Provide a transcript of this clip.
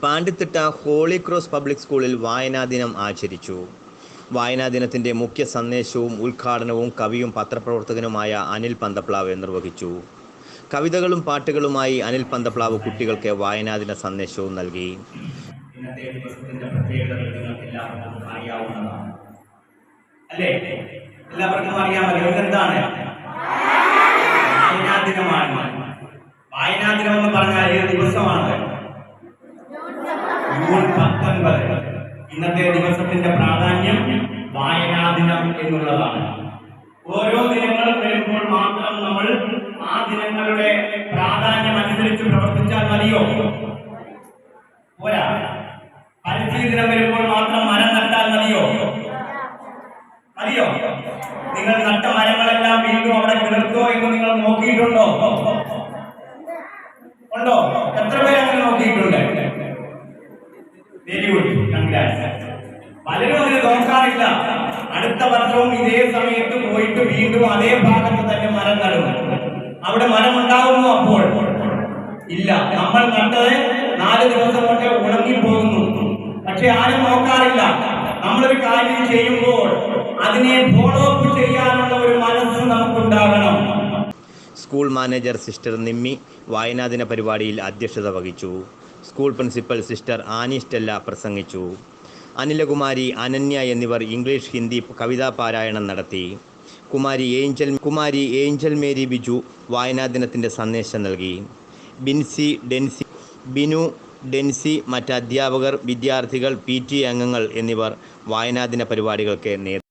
പാണ്ടിത്തിട്ട holy cross public സ്കൂളിൽ വായനാ ദിനം ആചരിച്ചു. വായനാ ദിനത്തിൻ്റെ മുഖ്യ സന്ദേശവും ഉദ്ഘാടനവും കവിയും പത്രപ്രവർത്തകനുമായ അനിൽ പന്തപ്ലാവ് നിർവഹിച്ചു. കവിതകളും പാട്ടുകളുമായി അനിൽ പന്തപ്ലാവ് കുട്ടികൾക്ക് വായനാദിന സന്ദേശവും നൽകി. ഇന്നത്തെ ദിവസത്തിന്റെ പ്രത്യേകതകൾ നിങ്ങൾക്ക് എല്ലാവർക്കും അറിയാവുന്നതാണ് അല്ലേ? എല്ലാവർക്കും അറിയാമല്ലോ. ഇതെന്താണ്? വായനാ ദിനമാണ്. വായനാ ദിനം എന്ന് പറഞ്ഞാൽ ഏത് ദിവസമാണ്? ജൂൺ 19. ഇന്നത്തെ ദിവസത്തിന്റെ പ്രാധാന്യം വായനാ ദിനം എന്നുള്ളതാണ്. ഓരോ ദിനങ്ങൾ വരുമ്പോൾ മാത്രം നമ്മൾ ആ ദിനങ്ങളുടെ പ്രാധാന്യം അനുസരിച്ച് പ്രവർത്തിച്ചാൽ മതിയോ? പോരാ. പരിസ്ഥിതി ദിനം വരുമ്പോൾ മാത്രം മരം നട്ടാൽ മതിയോ? നിങ്ങൾ നട്ട മരങ്ങളെല്ലാം വീണ്ടും അവിടെ കിടക്കോ എന്ന് നിങ്ങൾ നോക്കിയിട്ടുണ്ടോ? ഉണ്ടോ? എത്ര പേര് അങ്ങനെ നോക്കിയിട്ടുണ്ട്? Very good, congrats. പലരും അതിന് നോക്കാറില്ല. അടുത്ത വർഷവും ഇതേ സമയത്ത് പോയിട്ട് വീണ്ടും അതേ ഭാഗത്ത് തന്നെ മരം നടും. അവിടെ മരം ഉണ്ടാകുന്നു? അപ്പോൾ ഇല്ല. നമ്മൾ നട്ടത് 4 ദിവസം കൊണ്ട് ഉണങ്ങിപ്പോകുന്നു. പക്ഷെ ആരും നോക്കാറില്ല. നമ്മളൊരു കാര്യം ചെയ്യുമ്പോൾ അതിനെ ഫോളോ അപ്പ് ചെയ്യാനുള്ള ഒരു മനസ്സ് നമുക്കുണ്ടാകണം. സ്കൂൾ മാനേജർ സിസ്റ്റർ നിമ്മി വായനാദിന പരിപാടിയിൽ അധ്യക്ഷത വഹിച്ചു. School principal sister Annie Stella പ്രസംഗിച്ചു. അനിലകുമാരി, അനന്യ എന്നിവർ ഇംഗ്ലീഷ്, ഹിന്ദി കവിതാ പാരായണം നടത്തി. കുമാരി ഏഞ്ചൽ മേരി ബിജു വായനാദിനത്തിൻ്റെ സന്ദേശം നൽകി. ബിനു, ഡെൻസി, മറ്റ് അധ്യാപകർ, വിദ്യാർത്ഥികൾ, PTA അംഗങ്ങൾ എന്നിവർ വായനാദിന പരിപാടികൾക്ക് നേതൃത്വം